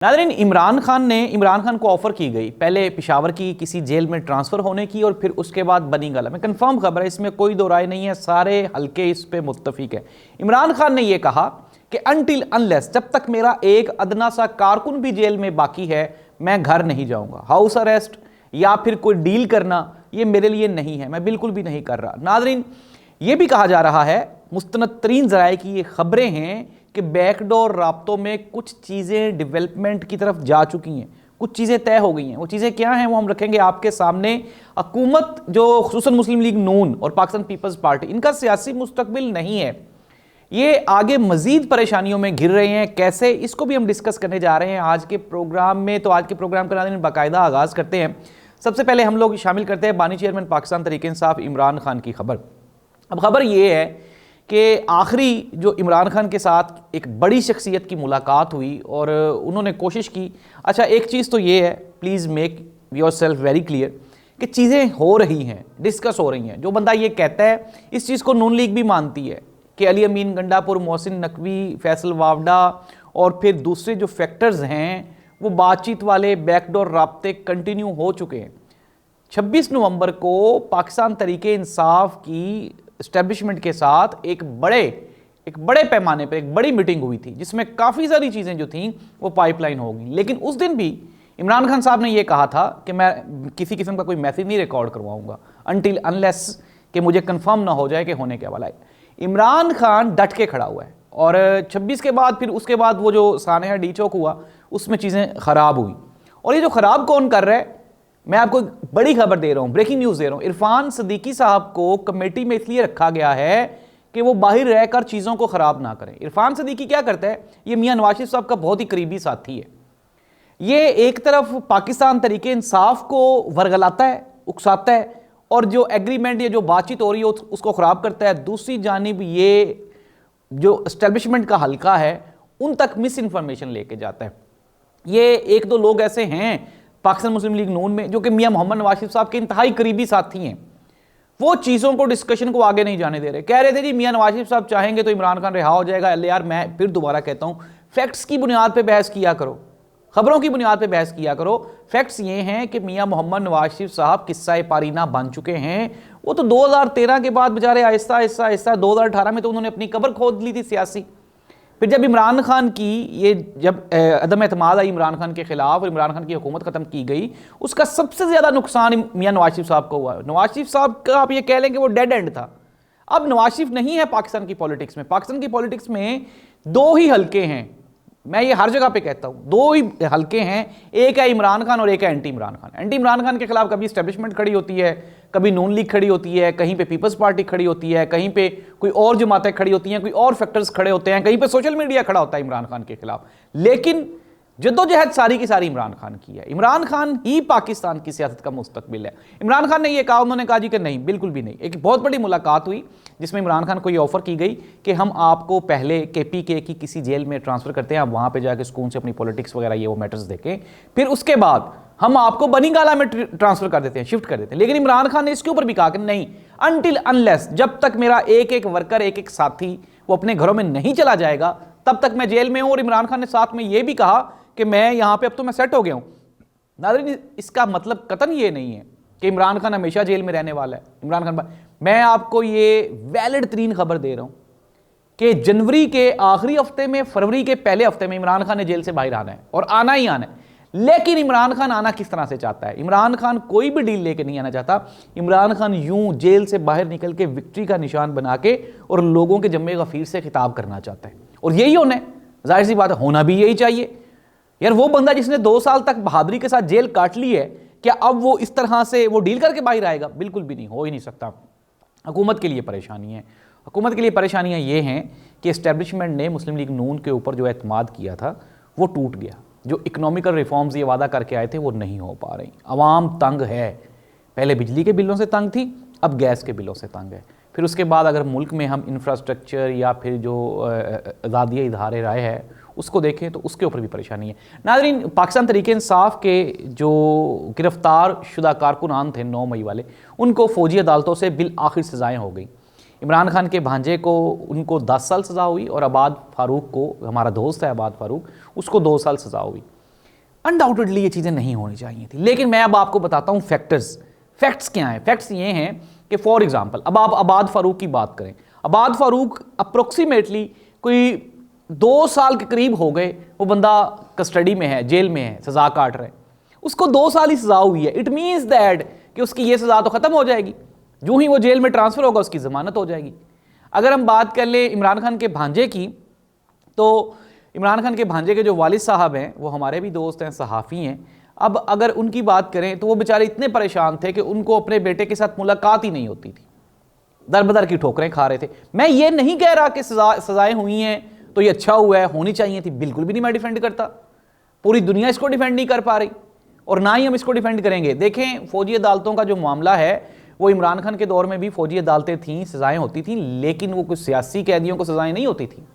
नाज़रीन, इमरान खान को ऑफर की गई पहले पेशावर की किसी जेल में ट्रांसफ़र होने की और फिर उसके बाद बनी गाला में। कंफर्म खबर है, इसमें कोई दो राय नहीं है, सारे हल्के इस पे मुत्तफिक है। इमरान खान ने यह कहा कि अनटिल अनलेस, जब तक मेरा एक अदना सा कारकुन भी जेल में बाकी है, मैं घर नहीं जाऊंगा। हाउस अरेस्ट या फिर कोई डील करना ये मेरे लिए नहीं है, मैं बिल्कुल भी नहीं कर रहा। नाज़रीन, यह भी कहा जा रहा है, मुस्तनद तरीन ज़राए की ये खबरें हैं कि बैकडोर राब्तों में कुछ चीज़ें डेवलपमेंट की तरफ जा चुकी हैं, कुछ चीज़ें तय हो गई हैं। वो चीज़ें क्या हैं वो हम रखेंगे आपके सामने। हुकूमत जो खुसूसन मुस्लिम लीग नून और पाकिस्तान पीपल्स पार्टी, इनका सियासी मुस्तकबिल नहीं है, ये आगे मजीद परेशानियों में घिर रहे हैं। कैसे, इसको भी हम डिस्कस करने जा रहे हैं आज के प्रोग्राम में। तो आज के प्रोग्राम का नाज़रीन बाकायदा आगाज़ करते हैं। सबसे पहले हम लोग शामिल करते हैं बानी चेयरमैन पाकिस्तान तहरीक इंसाफ इमरान खान की खबर। अब खबर ये है कि आखिरी जो इमरान खान के साथ एक बड़ी शख्सियत की मुलाकात हुई और उन्होंने कोशिश की। अच्छा, एक चीज़ तो ये है, please make your self very clear कि चीज़ें हो रही हैं, डिस्कस हो रही हैं। जो बंदा ये कहता है, इस चीज़ को नून लीग भी मानती है कि अली अमीन गंडापुर, मोहसिन नकवी, फैसल वावडा और फिर दूसरे जो फैक्टर्स हैं वो बातचीत वाले बैकडोर राब्ते कंटिन्यू हो चुके हैं। 26 नवंबर को पाकिस्तान तहरीके इंसाफ की इस्टेब्लिशमेंट के साथ एक बड़े पैमाने पर एक बड़ी मीटिंग हुई थी, जिसमें काफ़ी सारी चीज़ें जो थीं वो पाइपलाइन होगी। लेकिन उस दिन भी इमरान खान साहब ने यह कहा था कि मैं किसी किस्म का कोई मैसेज नहीं रिकॉर्ड करवाऊंगा अनटिल अनलेस कि मुझे कंफर्म ना हो जाए कि होने क्या वाला है। इमरान खान डट के खड़ा हुआ है और 26 के बाद फिर उसके बाद वो जो सानेहा डी चौक हुआ उसमें चीज़ें ख़राब हुई। और ये जो ख़राब कौन कर रहा है, मैं आपको बड़ी खबर दे रहा हूं, ब्रेकिंग न्यूज़ दे रहा हूं। इरफान सदीकी साहब को कमेटी में इसलिए रखा गया है कि वो बाहर रहकर चीज़ों को ख़राब ना करें। इरफान सदीकी क्या करता है, ये मियां नवाज शरीफ साहब का बहुत ही करीबी साथी है। ये एक तरफ पाकिस्तान तहरीके इंसाफ को वरगलाता है, उकसाता है और जो एग्रीमेंट या जो बातचीत हो रही है उसको ख़राब करता है। दूसरी जानिब ये जो एस्टेब्लिशमेंट का हल्का है उन तक मिस इन्फॉर्मेशन लेके जाता है। ये एक दो लोग ऐसे हैं पाकिस्तान मुस्लिम लीग नून में जो कि मियां मोहम्मद नवाज शरीफ साहब के इंतहाई करीबी साथी हैं। वो चीज़ों को, डिस्कशन को आगे नहीं जाने दे रहे। कह रहे थे जी मियां नवाज शरीफ साहब चाहेंगे तो इमरान खान रिहा हो जाएगा। यार, मैं फिर दोबारा कहता हूं, फैक्ट्स की बुनियाद पे बहस किया करो, खबरों की बुनियाद पे बहस किया करो। फैक्ट्स ये हैं कि मियां मोहम्मद नवाज शरीफ साहब किस्सा पारीना बन चुके हैं। वो तो 2013 के बाद बेचारे आहिस्ता आहिस्ता 2018 में तो उन्होंने अपनी कब्र खोद ली थी सियासी। फिर जब इमरान खान की जब अदम एतमाद आई इमरान खान के खिलाफ और इमरान खान की हुकूमत ख़त्म की गई, उसका सबसे ज़्यादा नुकसान मियां नवाज शरीफ साहब को हुआ। नवाज शरीफ साहब का आप ये कह लें कि वो डेड एंड था। अब नवाज शरीफ नहीं है पाकिस्तान की पॉलिटिक्स में। पाकिस्तान की पॉलिटिक्स में दो ही हल्के हैं, मैं ये हर जगह पे कहता हूं, दो ही हल्के हैं, एक है इमरान खान और एक है एंटी इमरान खान। एंटी इमरान खान के खिलाफ कभी एस्टेब्लिशमेंट खड़ी होती है, कभी नून लीग खड़ी होती है, कहीं पे पीपल्स पार्टी खड़ी होती है, कहीं पे कोई और जमातें खड़ी होती हैं, कोई और फैक्टर्स खड़े होते हैं, कहीं पे सोशल मीडिया खड़ा होता है इमरान खान के खिलाफ। लेकिन जद्दोजहद सारी की सारी इमरान खान की है। इमरान खान ही पाकिस्तान की सियासत का मुस्तकबिल है। इमरान खान ने यह कहा, उन्होंने कहा जी कि नहीं, बिल्कुल भी नहीं। एक बहुत बड़ी मुलाकात हुई जिसमें इमरान खान को यह ऑफर की गई कि हम आपको पहले KPK की किसी जेल में ट्रांसफर करते हैं, आप वहां पर जाकर सुकून से अपनी पॉलिटिक्स वगैरह ये वो मैटर्स देखें, फिर उसके बाद हम आपको बनी गाला में ट्रांसफर कर देते हैं, शिफ्ट कर देते हैं। लेकिन इमरान खान ने इसके ऊपर भी कहा कि नहीं, अनटिल अनलेस, जब तक मेरा एक एक वर्कर, एक एक साथी वो अपने घरों में नहीं चला जाएगा तब तक मैं जेल में हूं। और इमरान खान ने साथ में यह भी कहा कि मैं यहां पे अब तो मैं सेट हो गया हूं। नाज़रीन, इसका मतलब कतन ये नहीं है कि इमरान खान हमेशा जेल में रहने वाला है। इमरान खान, मैं आपको ये वैलिड तरीन खबर दे रहा हूं कि जनवरी के आखिरी हफ्ते में, फरवरी के पहले हफ्ते में इमरान खान ने जेल से बाहर आना है और आना ही आना है। लेकिन इमरान खान आना किस तरह से चाहता है? इमरान खान कोई भी डील लेके नहीं आना चाहता। इमरान खान यूं जेल से बाहर निकल के विक्ट्री का निशान बना के और लोगों के जम्मे गफीर से खिताब करना चाहता है, और यही होना है। जाहिर सी बात है, होना भी यही चाहिए। यार, वो बंदा जिसने 2 साल तक बहादुरी के साथ जेल काट ली है, क्या अब वो इस तरह से वो डील करके बाहर आएगा? बिल्कुल भी नहीं, हो ही नहीं सकता। हुकूमत के लिए परेशानी है। हुकूमत के लिए परेशानियां ये हैं कि एस्टेब्लिशमेंट ने मुस्लिम लीग नून के ऊपर जो एतमाद किया था वो टूट गया। जो इकोनॉमिकल रिफॉर्म्स ये वादा करके आए थे वो नहीं हो पा रही। अवाम तंग है। पहले बिजली के बिलों से तंग थी, अब गैस के बिलों से तंग है। फिर उसके बाद अगर मुल्क में हम इंफ्रास्ट्रक्चर या फिर जो आज़ादी इजहार राय है उसको देखें तो उसके ऊपर भी परेशानी है। नाज़रीन, पाकिस्तान तहरीक इंसाफ के जो गिरफ्तार शुदा कारकुनान थे 9 मई वाले, उनको फ़ौजी अदालतों से बिल आखिर सज़ाएँ हो गई। इमरान खान के भांजे को, उनको 10 साल सज़ा हुई और आबाद फ़ारूक को, हमारा दोस्त है आबाद फ़ारूक, उसको 2 साल सज़ा हुई। अनडाउटेडली ये चीज़ें नहीं होनी चाहिए थी। लेकिन मैं अब आपको बताता हूँ फैक्ट्स क्या हैं। फैक्ट्स ये हैं कि फॉर एग्जांपल अब आप आबाद फ़ारूक की बात करें। आबाद फ़ारूक अप्रोक्सीमेटली कोई 2 साल के करीब हो गए वो बंदा कस्टडी में है, जेल में है, सज़ा काट रहा है। उसको 2 साल ही सज़ा हुई है। इट मीन्स दैट कि उसकी ये सज़ा तो ख़त्म हो जाएगी, जो ही वो जेल में ट्रांसफ़र होगा उसकी ज़मानत हो जाएगी। अगर हम बात कर लें इमरान खान के भांजे की, तो इमरान खान के भांजे के जो वालिद साहब हैं वो हमारे भी दोस्त हैं, सहाफ़ी हैं। अब अगर उनकी बात करें तो वो बेचारे इतने परेशान थे कि उनको अपने बेटे के साथ मुलाकात ही नहीं होती थी, दर बदर की ठोकरें खा रहे थे। मैं ये नहीं कह रहा कि सजाएं हुई हैं तो ये अच्छा हुआ है, होनी चाहिए थी, बिल्कुल भी नहीं मैं डिफेंड करता। पूरी दुनिया इसको डिफेंड नहीं कर पा रही और ना ही हम इसको डिफेंड करेंगे। देखें, फौजी अदालतों का जो मामला है वो इमरान खान के दौर में भी फौजी अदालतें थीं, सजाएं होती थीं, लेकिन वो कुछ सियासी कैदियों को सजाएं नहीं होती थी।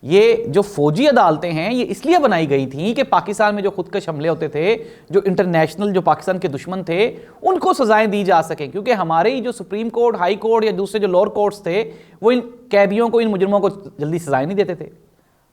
ये जो फौजी अदालतें हैं ये इसलिए बनाई गई थी कि पाकिस्तान में जो खुदकश हमले होते थे, जो इंटरनेशनल जो पाकिस्तान के दुश्मन थे, उनको सजाएं दी जा सकें। क्योंकि हमारे ही जो सुप्रीम कोर्ट, हाई कोर्ट या दूसरे जो लोअर कोर्ट्स थे वो इन कैदियों को, इन मुजरिमों को जल्दी सजाएं नहीं देते थे।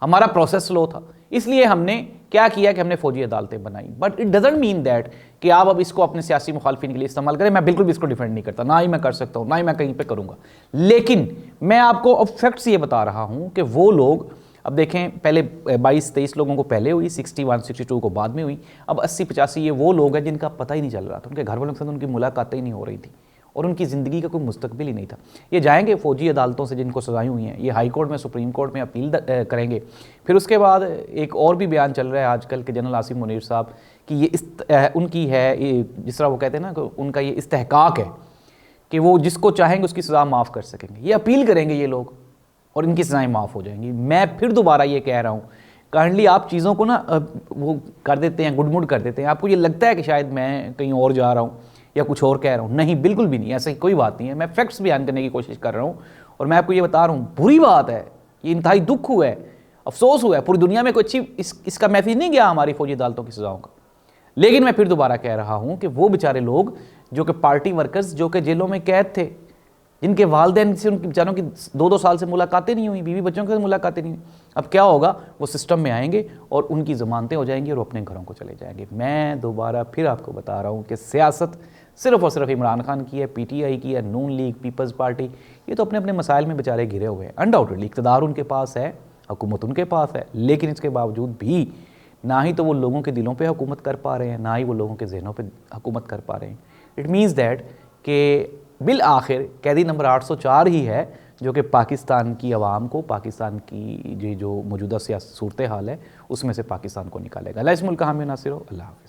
हमारा प्रोसेस स्लो था, इसलिए हमने क्या किया कि हमने फौजी अदालतें बनाई। But it doesn't mean that कि आप अब इसको अपने सियासी मुखालफिन के लिए इस्तेमाल करें। मैं बिल्कुल भी इसको डिफेंड नहीं करता, ना ही मैं कर सकता हूँ, ना ही मैं कहीं पर करूँगा। लेकिन मैं आपको अब फैक्ट्स ये बता रहा हूँ कि वो लोग, अब देखें, पहले 22-23 लोगों को पहले हुई, 61-62 को बाद में हुई, अब 80-85 ये वो लोग हैं जिनका पता ही नहीं चल रहा था, उनके घर वालों के साथ उनकी मुलाकातें ही नहीं हो रही थी और उनकी ज़िंदगी का कोई मुस्तकबिल ही नहीं था। ये जाएंगे फौजी अदालतों से जिनको सजाएं हुई हैं, ये हाई कोर्ट में, सुप्रीम कोर्ट में अपील करेंगे। फिर उसके बाद एक और भी बयान चल रहा है आजकल के जनरल आसिम मुनीर साहब कि ये उनकी है, जिस तरह वो कहते हैं ना कि उनका ये इस्तेहकाक है कि वो जिसको चाहेंगे उसकी सज़ा माफ़ कर सकेंगे। ये अपील करेंगे ये लोग और इनकी सज़ाएं माफ़ हो जाएंगी। मैं फिर दोबारा ये कह रहा हूँ, काइंडली आप चीज़ों को ना वो कर देते हैं, गुडमुड कर देते हैं। आपको ये लगता है कि शायद मैं कहीं और जा रहा हूँ या कुछ और कह रहा हूँ, नहीं, बिल्कुल भी नहीं, ऐसा कोई बात नहीं है। मैं फैक्ट्स बयान करने की कोशिश कर रहा हूँ और मैं आपको ये बता रहा हूँ, बुरी बात है, ये इंतहाई दुख हुआ है, अफसोस हुआ है, पूरी दुनिया में कोई अच्छी इसका मैसेज नहीं गया हमारी फौजी अदालतों की सज़ाओं का। लेकिन मैं फिर दोबारा कह रहा हूँ कि वो बेचारे लोग जो कि पार्टी वर्कर्स, जो कि जेलों में कैद थे, जिनके वालिदैन से उनके बेचारों की 2-2 साल से मुलाकातें नहीं हुई, बीवी बच्चों के साथ मुलाकातें नहीं हुई, अब क्या होगा, वो सिस्टम में आएंगे और उनकी ज़मानतें हो जाएंगी और वो अपने घरों को चले जाएंगे। मैं दोबारा फिर आपको बता रहा हूँ कि सियासत सिर्फ और सिर्फ इमरान खान की है, PTI की है, नून लीग, पीपल्स पार्टी, ये तो अपने अपने मसाइल में बेचारे घिरे हुए हैं। अनडाउटेडली इक़्तिदार उनके पास है, हुकूमत उनके पास है, लेकिन इसके बावजूद भी ना ही तो वो लोगों के दिलों पे हुकूमत कर पा रहे हैं, ना ही वो लोगों के जहनों पे हुकूमत कर पा रहे हैं। इट मीन्स दैट कि बिल आखिर कैदी नंबर 804 ही है जो कि पाकिस्तान की आवाम को, पाकिस्तान की जो मौजूदा सियासी सूरत हाल है उसमें से पाकिस्तान को निकालेगा। अल्लाह इस मुल्क का हामी नासिर हो। अल्लाह हाफ़िज़।